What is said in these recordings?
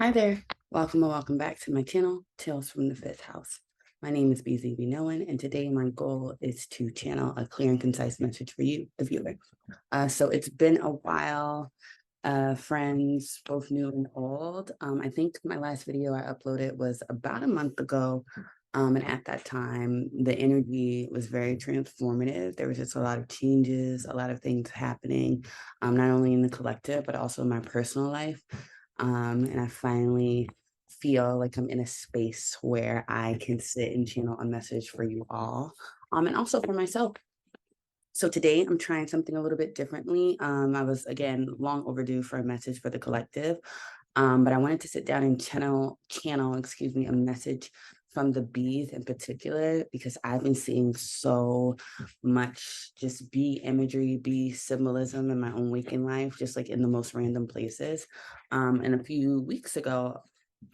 Hi there. Welcome or welcome back to my channel, Tales from the Fifth House. My name is BZB Nolan, and today my goal is to channel a clear and concise message for you, the viewer. So it's been a while, friends, both new and old. I think my last video I uploaded was about a month ago. And at that time, the energy was very transformative. There was just a lot of changes, a lot of things happening, not only in the collective, but also in my personal life. And I finally feel like I'm in a space where I can sit and channel a message for you all, and also for myself. So today I'm trying something a little bit differently. I was again long overdue for a message for the collective, but I wanted to sit down and channel, excuse me, a message from the bees in particular because I've been seeing so much just bee imagery, bee symbolism in my own waking life, just like in the most random places. And a few weeks ago,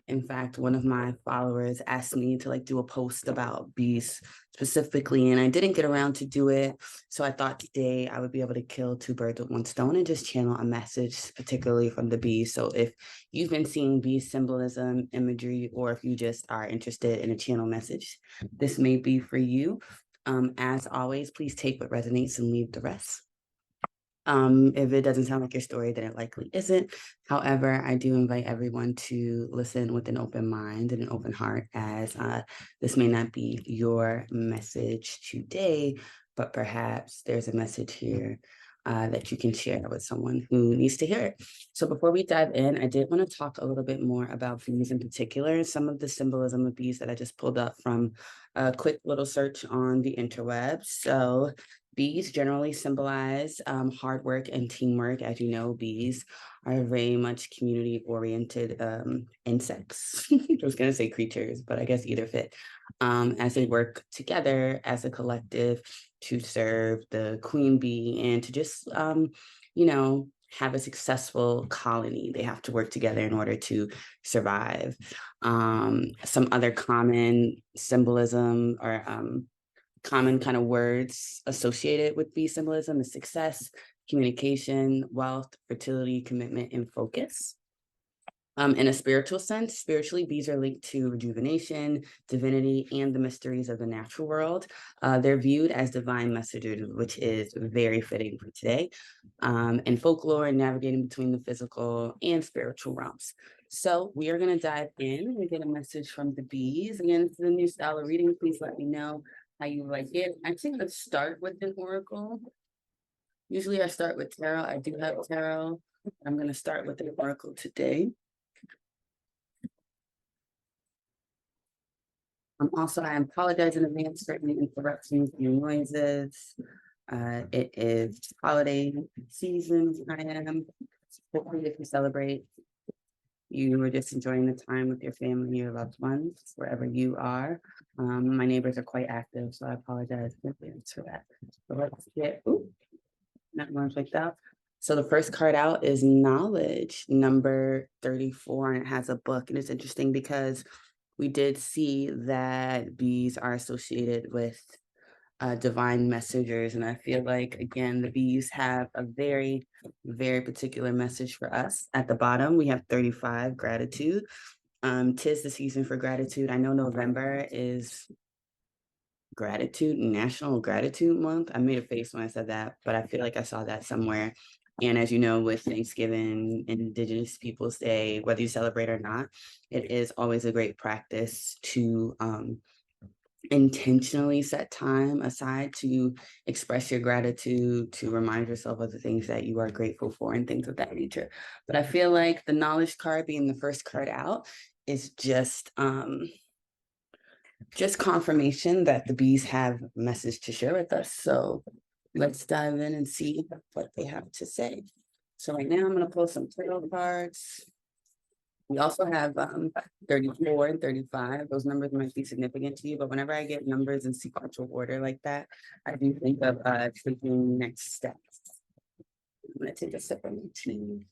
in fact, one of my followers asked me to like do a post about bees specifically, and I didn't get around to do it. So I thought today I would be able to kill two birds with one stone and just channel a message, particularly from the bees. So if you've been seeing bee symbolism, imagery, or if you just are interested in a channel message, this may be for you. As always, please take what resonates and leave the rest. If it doesn't sound like your story, then it likely isn't. However, I do invite everyone to listen with an open mind and an open heart, as this may not be your message today, but perhaps there's a message here that you can share with someone who needs to hear it. So before we dive in, I did want to talk a little bit more about bees in particular, some of the symbolism of bees that I just pulled up from a quick little search on the interwebs. So bees generally symbolize hard work and teamwork. As you know, bees are very much community-oriented insects. I was going to say creatures, but I guess either fit. As they work together as a collective to serve the queen bee and to just, have a successful colony. They have to work together in order to survive. Some other common symbolism or common kind of words associated with bee symbolism is success, communication, wealth, fertility, commitment, and focus. In a spiritual sense, spiritually, bees are linked to rejuvenation, divinity, and the mysteries of the natural world. They're viewed as divine messengers, which is very fitting for today. In folklore, navigating between the physical and spiritual realms. So we are going to dive in and get a message from the bees. Again, this is a new style of reading. Please let me know how you like it. I think let's start with an oracle. Usually I start with tarot. I do have tarot. I'm going to start with an oracle today. I apologize in advance for any interruptions and noises. It is holiday season. I am. Hopefully, if you celebrate, you are just enjoying the time with your family, your loved ones, wherever you are. My neighbors are quite active, so I apologize in advance for that. So let's get, not ones like that. So the first card out is knowledge, number 34, and it has a book. And it's interesting because we did see that bees are associated with divine messengers. And I feel like, again, the bees have a very, very particular message for us. At the bottom, we have 35, gratitude. Tis the season for gratitude. I know November is National Gratitude Month. I made a face when I said that, but I feel like I saw that somewhere. And as you know, with Thanksgiving, Indigenous Peoples Day, whether you celebrate or not, it is always a great practice to intentionally set time aside to express your gratitude, to remind yourself of the things that you are grateful for and things of that nature. But I feel like the knowledge card being the first card out is just confirmation that the bees have a message to share with us. So let's dive in and see what they have to say. So right now I'm going to pull some tarot cards. We also have 34 and 35. Those numbers might be significant to you, but whenever I get numbers in sequential order like that, I do think of taking next steps. I'm going to take a sip of my tea.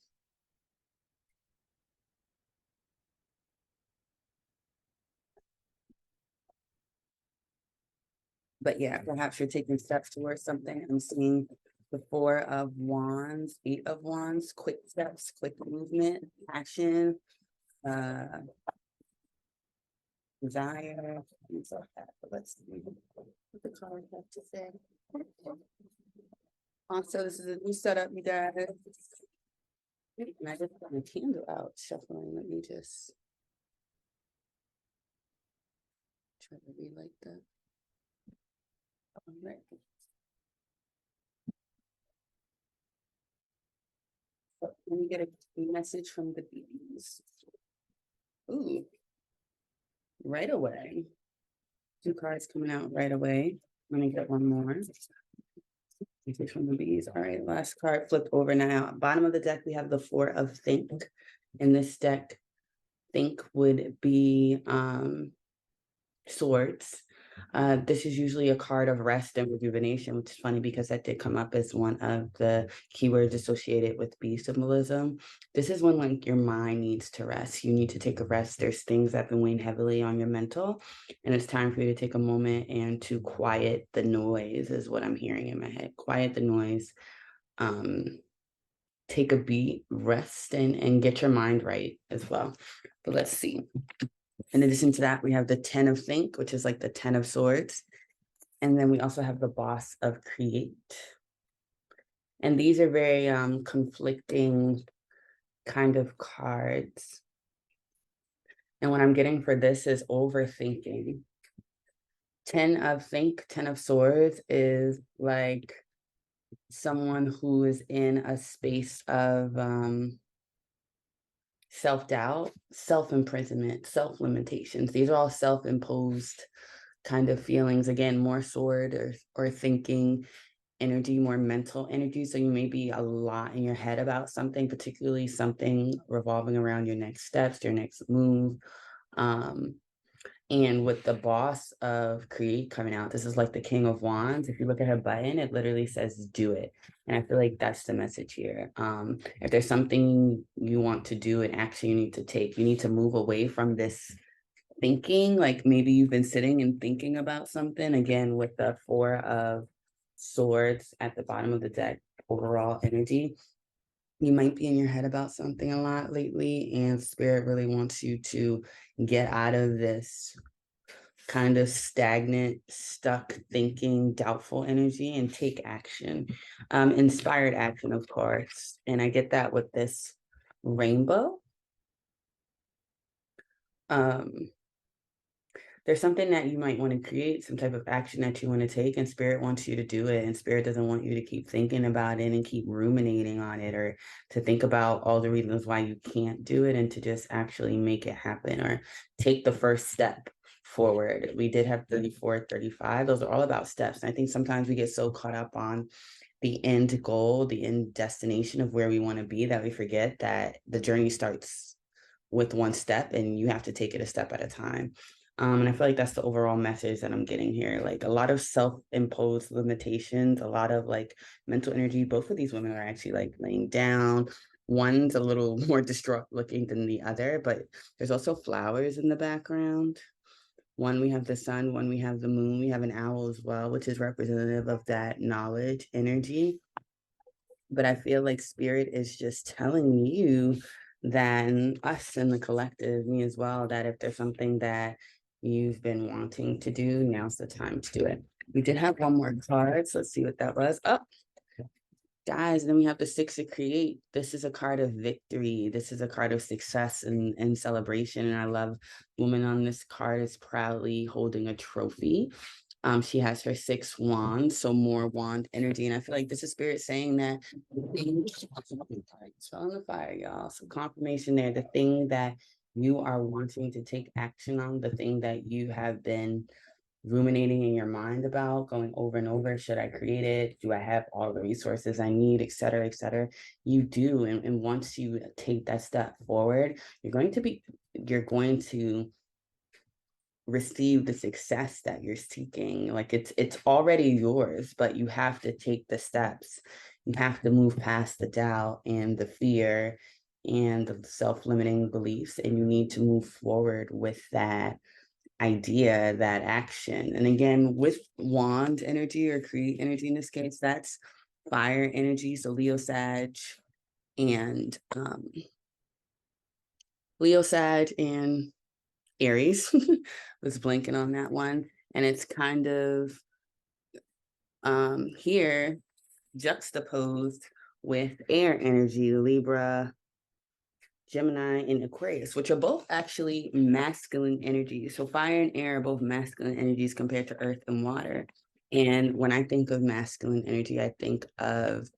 But yeah, perhaps you're taking steps towards something. I'm seeing the 4 of Wands, 8 of Wands, quick steps, quick movement, action, desire, things like that. But let's see what the card have to say. Also, this is a new setup, you guys. And I just got my candle out shuffling. Let me just try to relight that. All right. So let me get a message from the bees. Ooh, right away. Two cards coming out right away. Let me get one more. Message from the bees. All right, last card flipped over now. Bottom of the deck, we have the Four of Think. In this deck, Think would be Swords. This is usually a card of rest and rejuvenation, which is funny because that did come up as one of the keywords associated with bee symbolism. This is when like your mind needs to rest. You need to take a rest. There's things that have been weighing heavily on your mental, and it's time for you to take a moment and to quiet the noise, is what I'm hearing in my head. Quiet the noise. Take a beat, rest, and get your mind right as well. But let's see. In addition to that, we have the 10 of Think, which is like the 10 of Swords. And then we also have the Boss of Create. And these are very conflicting kind of cards. And what I'm getting for this is overthinking. 10 of Think, 10 of Swords is like someone who is in a space of self-doubt, self-imprisonment, self-limitations. These are all self-imposed kind of feelings. Again, more sword or thinking energy, more mental energy. So you may be a lot in your head about something, particularly something revolving around your next steps, your next move. And with the Boss of Create coming out, this is like the King of Wands. If you look at her button, it literally says do it. And I feel like that's the message here. If there's something you want to do, an action you need to take, you need to move away from this thinking. Like maybe you've been sitting and thinking about something, again, with the Four of Swords at the bottom of the deck, overall energy. You might be in your head about something a lot lately, and Spirit really wants you to get out of this kind of stagnant, stuck thinking, doubtful energy and take action. Inspired action, of course. And I get that with this rainbow. There's something that you might want to create, some type of action that you want to take, and Spirit wants you to do it. And Spirit doesn't want you to keep thinking about it and keep ruminating on it, or to think about all the reasons why you can't do it, and to just actually make it happen or take the first step forward. We did have 34, 35. Those are all about steps. And I think sometimes we get so caught up on the end goal, the end destination of where we want to be, that we forget that the journey starts with one step and you have to take it a step at a time. And I feel like that's the overall message that I'm getting here. Like a lot of self-imposed limitations, a lot of like mental energy. Both of these women are actually like laying down. One's a little more distraught looking than the other, but there's also flowers in the background. One, we have the sun, one, we have the moon, we have an owl as well, which is representative of that knowledge energy. But I feel like Spirit is just telling you that, and us in the collective, me as well, that if there's something that you've been wanting to do, now's the time to do it. We did have one more card, so let's see what that was. Oh, guys, then we have the Six of Create. This is a card of victory. This is a card of success and celebration. And I love woman on this card is proudly holding a trophy. She has her 6 wands, so more wand energy. And I feel like this is Spirit saying that it's on the fire, y'all. So confirmation there, the thing that you are wanting to take action on, the thing that you have been ruminating in your mind about, going over and over, should I create it? Do I have all the resources I need, et cetera, et cetera? You do. And once you take that step forward, you're going to receive the success that you're seeking. Like it's already yours, but you have to take the steps. You have to move past the doubt and the fear and the self-limiting beliefs, and you need to move forward with that idea, that action. And again, with wand energy or create energy in this case, that's fire energy. So Leo, Sag, and Leo, Sag, and Aries. Was blanking on that one. And it's kind of here juxtaposed with air energy, Libra, Gemini, and Aquarius, which are both actually masculine energies. So fire and air are both masculine energies compared to earth and water. And when I think of masculine energy, I think of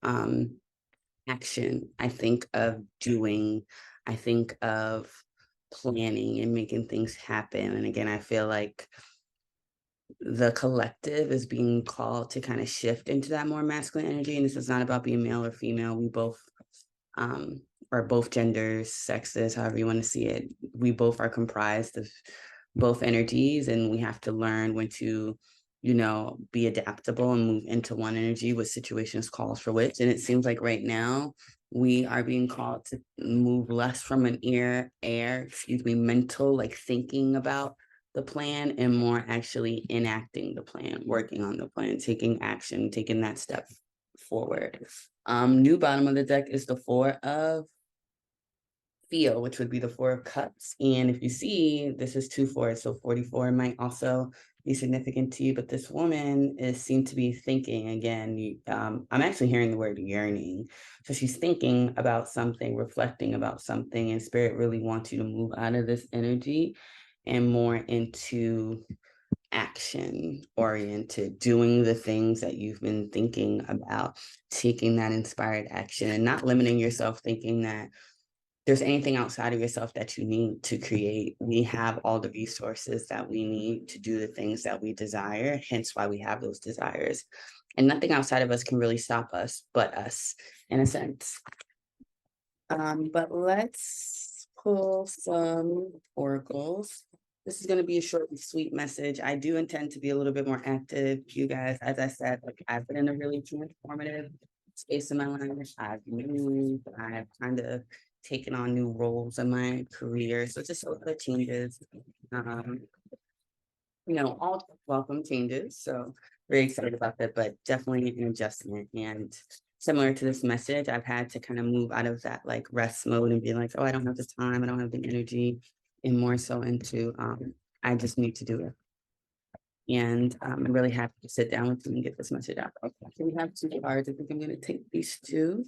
action. I think of doing. I think of planning and making things happen. And again, I feel like the collective is being called to kind of shift into that more masculine energy. And this is not about being male or female. We both um, or both genders, sexes, however you want to see it. We both are comprised of both energies, and we have to learn when to, be adaptable and move into one energy with situations calls for which. And it seems like right now we are being called to move less from an mental, like thinking about the plan and more actually enacting the plan, working on the plan, taking action, taking that step forward. New bottom of the deck is the Four of Feel, which would be the Four of Cups. And if you see, this is 2 4, so 44 might also be significant to you. But this woman is seen to be thinking again. I'm actually hearing the word yearning. So she's thinking about something, reflecting about something, and Spirit really wants you to move out of this energy and more into action oriented, doing the things that you've been thinking about, taking that inspired action and not limiting yourself, thinking that there's anything outside of yourself that you need to create. We have all the resources that we need to do the things that we desire, hence why we have those desires. And nothing outside of us can really stop us but us, in a sense. But let's pull some oracles. This is going to be a short and sweet message. I do intend to be a little bit more active, you guys. As I said, like I've been in a really transformative space in my life. I've moved. I've kind of taken on new roles in my career. So just a lot of changes. Um, all welcome changes. So very excited about that, but definitely an adjustment. And similar to this message, I've had to kind of move out of that like rest mode and be like, oh, I don't have the time, I don't have the energy, and more so into I just need to do it. And I'm really happy to sit down with you and get this message out. Okay, we have 2 cards. I think I'm going to take these 2.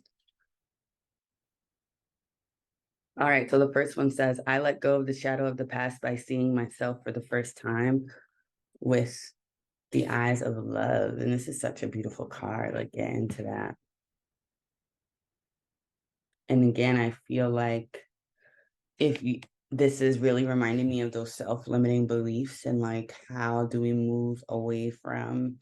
All right, so the first one says, I let go of the shadow of the past by seeing myself for the first time with the eyes of love. And this is such a beautiful card. Like, get into that. And again, I feel like if you, this is really reminding me of those self-limiting beliefs and like how do we move away from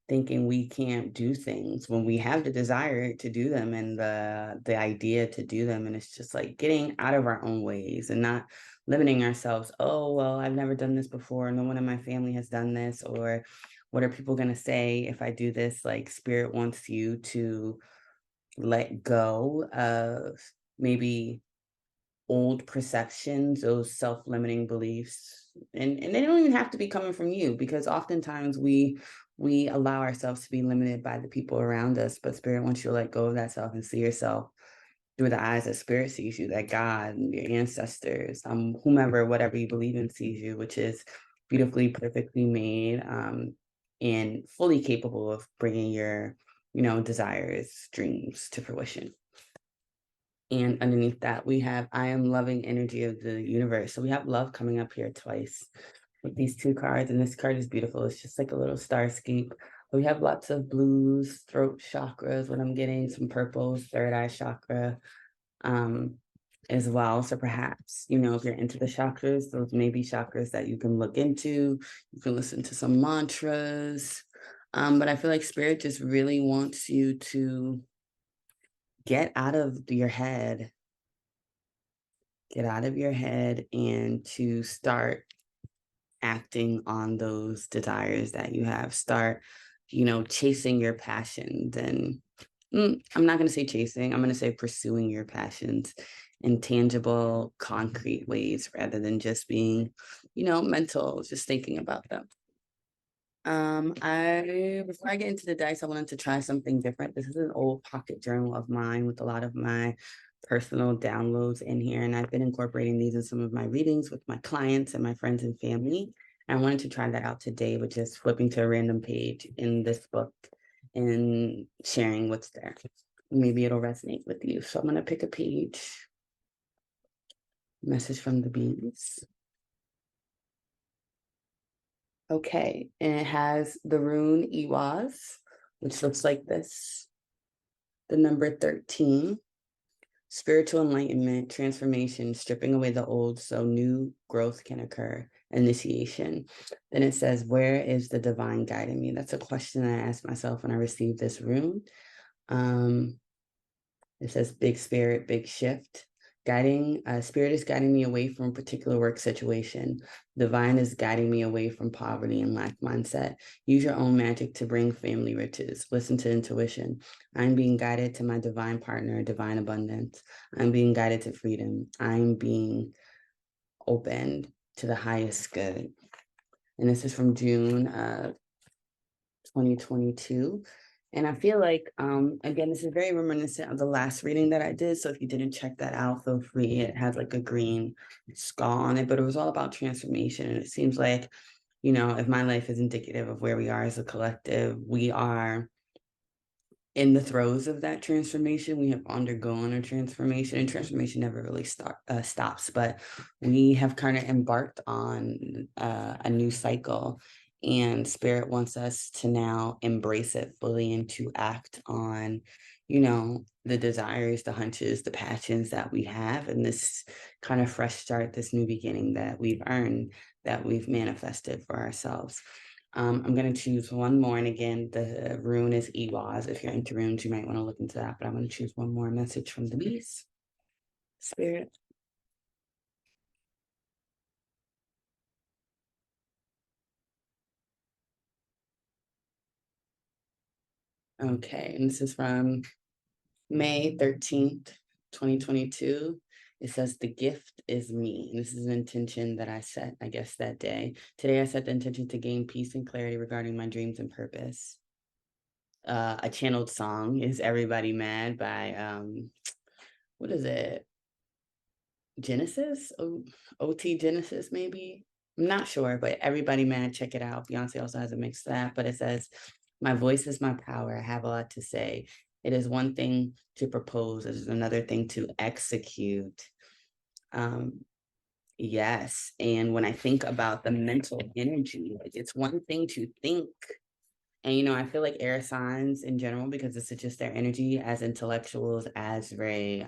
thinking we can't do things when we have the desire to do them and the idea to do them. And it's just like getting out of our own ways and not limiting ourselves. Oh, well, I've never done this before. No one in my family has done this. Or what are people going to say if I do this? Like Spirit wants you to let go of maybe old perceptions, those self-limiting beliefs. And they don't even have to be coming from you, because oftentimes we allow ourselves to be limited by the people around us, but Spirit wants you to let go of that self and see yourself through the eyes that Spirit sees you, that God, your ancestors, whomever, whatever you believe in sees you, which is beautifully, perfectly made, and fully capable of bringing your, desires, dreams to fruition. And underneath that, we have I am loving energy of the universe. So we have love coming up here twice with these 2 cards. And this card is beautiful. It's just like a little starscape. We have lots of blues, throat chakras, what I'm getting, some purples, third eye chakra as well. So perhaps, if you're into the chakras, those may be chakras that you can look into. You can listen to some mantras. But I feel like Spirit just really wants you to get out of your head and to start acting on those desires that you have. Start, chasing your passions. And I'm not going to say chasing, I'm going to say pursuing your passions in tangible, concrete ways rather than just being, mental, just thinking about them. Before I get into the dice, I wanted to try something different. This is an old pocket journal of mine with a lot of my personal downloads in here, and I've been incorporating these in some of my readings with my clients and my friends and family. I wanted to try that out today with just flipping to a random page in this book and sharing what's there. Maybe it'll resonate with you. So I'm going to pick a page. Message from the bees. Okay, and it has the rune Iwaz, which looks like this. The number 13. Spiritual enlightenment, transformation, stripping away the old so new growth can occur, initiation. Then it says, where is the divine guiding me? That's a question I asked myself when I received this rune. It says, big spirit, big shift. Guiding, spirit is guiding me away from a particular work situation. Divine is guiding me away from poverty and lack mindset. Use your own magic to bring family riches. Listen to intuition. I'm being guided to my divine partner, divine abundance. I'm being guided to freedom. I'm being opened to the highest good. And this is from June 2022. And I feel like, again, this is very reminiscent of the last reading that I did. So if you didn't check that out, feel free. It has like a green skull on it, but it was all about transformation. And it seems like, you know, if my life is indicative of where we are as a collective, we are in the throes of that transformation. We have undergone a transformation, and transformation never really stops, but we have kind of embarked on a new cycle, and spirit wants us to now embrace it fully and to act on, you know, the desires, the hunches, the passions that we have, and this kind of fresh start, this new beginning that we've earned, that we've manifested for ourselves. I'm going to choose one more. And again, the rune is Ewaz. If you're into runes, you might want to look into that. But I'm going to choose one more message from the beast. Spirit. Okay. And this is from May 13th, 2022. It says, the gift is me. And this is an intention that I set, I guess, that day. Today, I set the intention to gain peace and clarity regarding my dreams and purpose. A channeled song is Everybody Mad by, what is it? Genesis, OT Genesis, maybe. I'm not sure, but Everybody Mad, check it out. Beyonce also has a mix of that, but it says, my voice is my power. I have a lot to say. It is one thing to propose, it is another thing to execute. Yes. And when I think about the mental energy, like it's one thing to think. And, you know, I feel like air signs in general, because this is just their energy as intellectuals, as very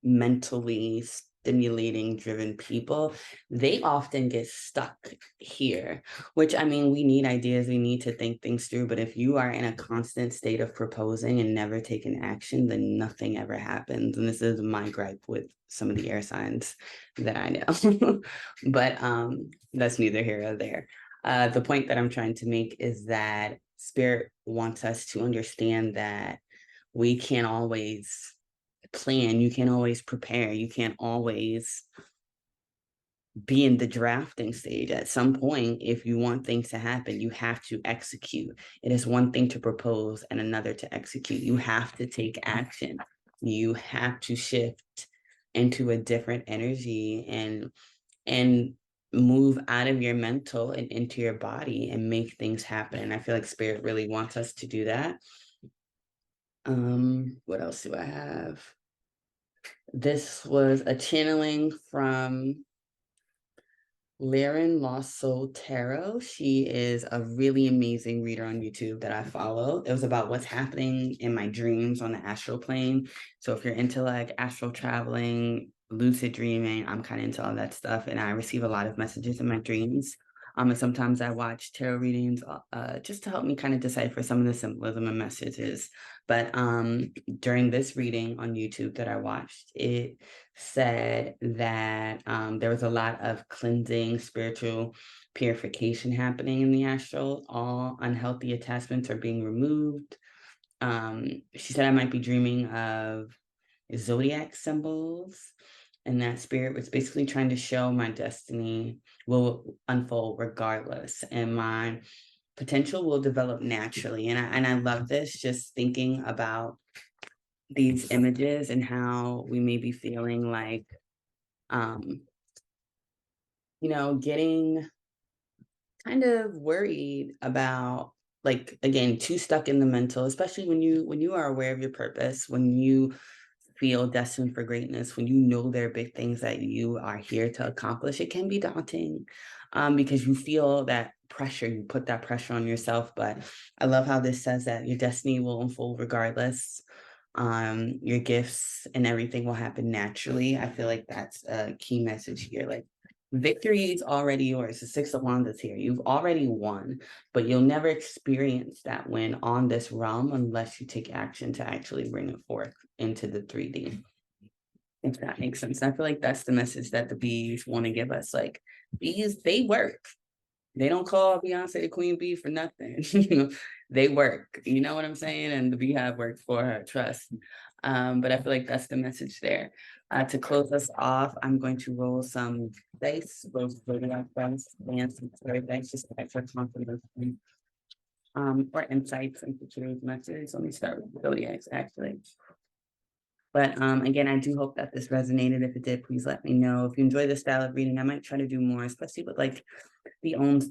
mentally stimulating driven people, they often get stuck here, which, I mean, we need ideas, we need to think things through, but if you are in a constant state of proposing and never taking action, then nothing ever happens. And this is my gripe with some of the air signs that I know. But that's neither here or there. The point that I'm trying to make is that spirit wants us to understand that we can't always plan, you can't always prepare, you can't always be in the drafting stage. At some point, if you want things to happen, you have to execute. It is one thing to propose and another to execute. You have to take action. You have to shift into a different energy and move out of your mental and into your body and make things happen. And I feel like spirit really wants us to do that. What else do I have? This was a channeling from Laren Lost Soul Tarot. She is a really amazing reader on YouTube that I follow. It was about what's happening in my dreams on the astral plane. So if you're into like astral traveling, lucid dreaming, I'm kind of into all that stuff. And I receive a lot of messages in my dreams. And sometimes I watch tarot readings just to help me kind of decipher some of the symbolism and messages. But during this reading on YouTube that I watched, it said that there was a lot of cleansing, spiritual purification happening in the astral. All unhealthy attachments are being removed. She said I might be dreaming of zodiac symbols, and that spirit was basically trying to show my destiny will unfold regardless, and my potential will develop naturally. And I love this, just thinking about these images and how we may be feeling like, um, getting kind of worried about, like, again, too stuck in the mental, especially when you are aware of your purpose, when you feel destined for greatness, when you know there are big things that you are here to accomplish. It can be daunting, because you feel that pressure, you put that pressure on yourself. But I love how this says that your destiny will unfold regardless. Your gifts and everything will happen naturally. I feel like that's a key message here. Like, victory is already yours. The Six of Wands is here. You've already won, but you'll never experience that win on this realm unless you take action to actually bring it forth into the 3D. If that makes sense. I feel like that's the message that the bees want to give us. Like, bees, they work. They don't call Beyonce the queen bee for nothing. They work. You know what I'm saying? And the beehive works for her. Trust. But I feel like that's the message there. To close us off, I'm going to roll some dice, both zodiac dice and some tarot dice, just extra confirmation, or insights into today's message. Let me start with zodiacs, actually. But again, I do hope that this resonated. If it did, please let me know. If you enjoy this style of reading, I might try to do more, especially with like the own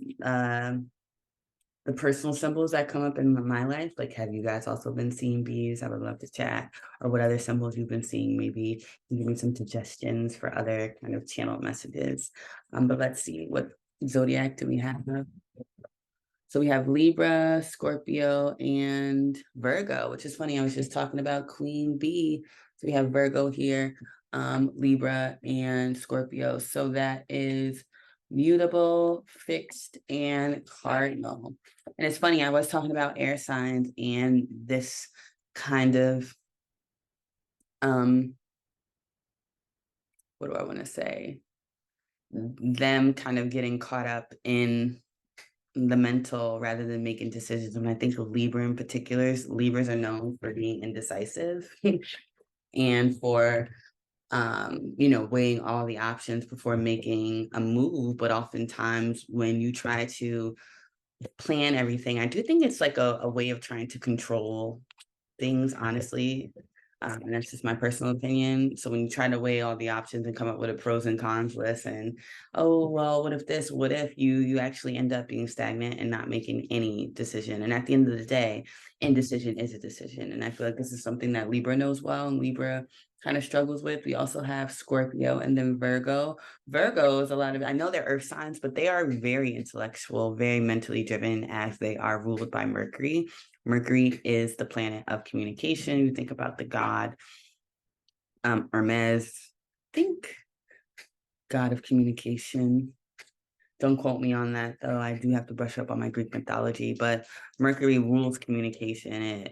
the personal symbols that come up in my life. Like, have you guys also been seeing bees? I would love to chat. Or what other symbols you've been seeing. Maybe give me some suggestions for other kind of channel messages. But let's see, what zodiac do we have? So we have Libra, Scorpio, and Virgo, which is funny. I was just talking about Queen Bee. So we have Virgo here, Libra, and Scorpio. So that is mutable, fixed, and cardinal. And it's funny, I was talking about air signs and this kind of, what do I want to say? Them kind of getting caught up in the mental rather than making decisions. When I think of Libra in particular, Libras are known for being indecisive and for weighing all the options before making a move. But oftentimes when you try to plan everything, I do think it's like a way of trying to control things, honestly. And that's just my personal opinion. So when you try to weigh all the options and come up with a pros and cons list, and oh well, what if this? What if you actually end up being stagnant and not making any decision? And at the end of the day, indecision is a decision. And I feel like this is something that Libra knows well, and Libra kind of struggles with. We also have Scorpio and then Virgo. Virgo is a lot of, I know they're earth signs, but they are very intellectual, very mentally driven, as they are ruled by Mercury. Mercury is the planet of communication. You think about the god Hermes, think god of communication. Don't quote me on that, though. I do have to brush up on my Greek mythology, but Mercury rules communication,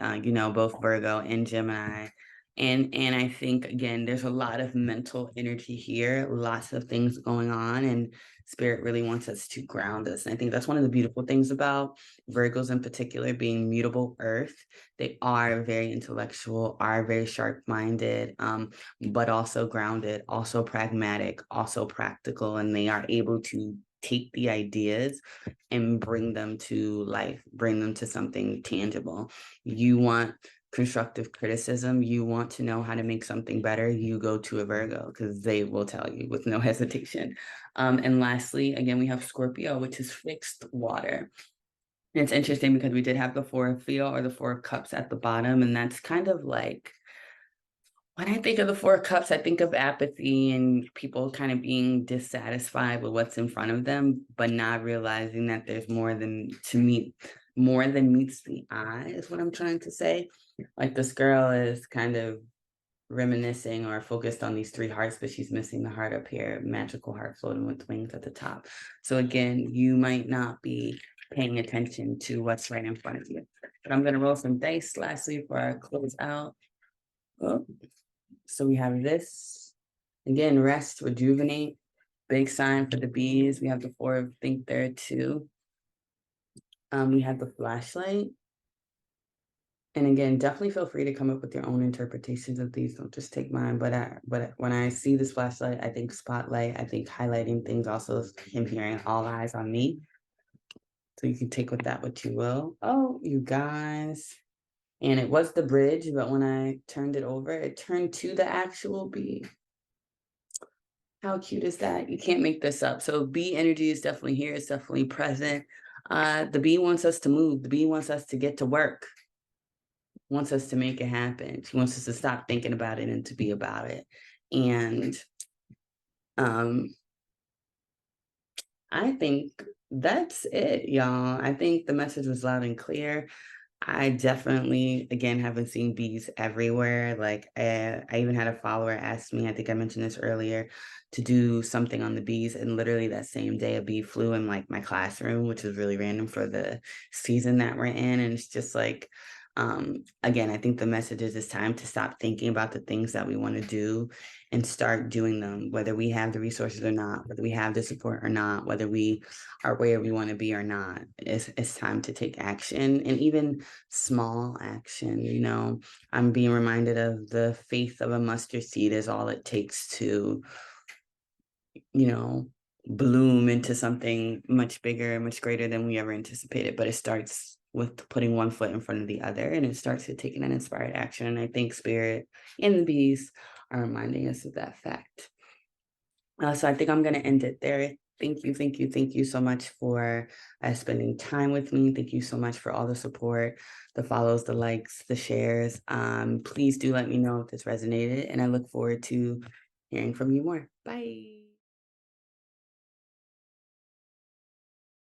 both Virgo and Gemini. And I think, again, there's a lot of mental energy here, lots of things going on, and Spirit really wants us to ground us. And I think that's one of the beautiful things about Virgos in particular, being mutable earth. They are very intellectual, are very sharp-minded, but also grounded, also pragmatic, also practical, and they are able to take the ideas and bring them to life, bring them to something tangible. You want constructive criticism, you want to know how to make something better, you go to a Virgo because they will tell you with no hesitation. And lastly, again, we have Scorpio, which is fixed water. And it's interesting because we did have the Four of Feel or the Four of Cups at the bottom, and that's kind of like, when I think of the Four Cups, I think of apathy and people kind of being dissatisfied with what's in front of them, but not realizing that there's more than meets the eye, is what I'm trying to say. Like, this girl is kind of reminiscing or focused on these three hearts, but she's missing the heart up here, magical heart floating with wings at the top. So again, you might not be paying attention to what's right in front of you. But I'm gonna roll some dice lastly for our close out. Oh. So we have this, again, rest, rejuvenate, big sign for the bees. We have the Four of Think there too. We have the flashlight. And again, definitely feel free to come up with your own interpretations of these. Don't just take mine. But when I see this flashlight, I think spotlight, I think highlighting things, also him hearing all eyes on me. So you can take with that what you will. Oh, you guys. And it was the bridge, but when I turned it over, it turned to the actual bee. How cute is that? You can't make this up. So bee energy is definitely here. It's definitely present. The bee wants us to move. The bee wants us to get to work, wants us to make it happen. She wants us to stop thinking about it and to be about it. And um, I think that's it, y'all. I think the message was loud and clear. I definitely, again, haven't seen bees everywhere. Like, I even had a follower ask me, I think I mentioned this earlier, to do something on the bees. And literally that same day, a bee flew in like my classroom, which is really random for the season that we're in. And it's just like, again, I think the message is it's time to stop thinking about the things that we want to do and start doing them, whether we have the resources or not, whether we have the support or not, whether we are where we want to be or not. It's time to take action, and even small action. I'm being reminded of the faith of a mustard seed is all it takes to, you know, bloom into something much bigger, much greater than we ever anticipated. But it starts with putting one foot in front of the other, and it starts with taking an inspired action. And I think Spirit and the bees are reminding us of that fact. So I think I'm going to end it there. Thank you so much for spending time with me. Thank you so much for all the support, the follows, the likes, the shares. Please do let me know if this resonated, and I look forward to hearing from you more. Bye.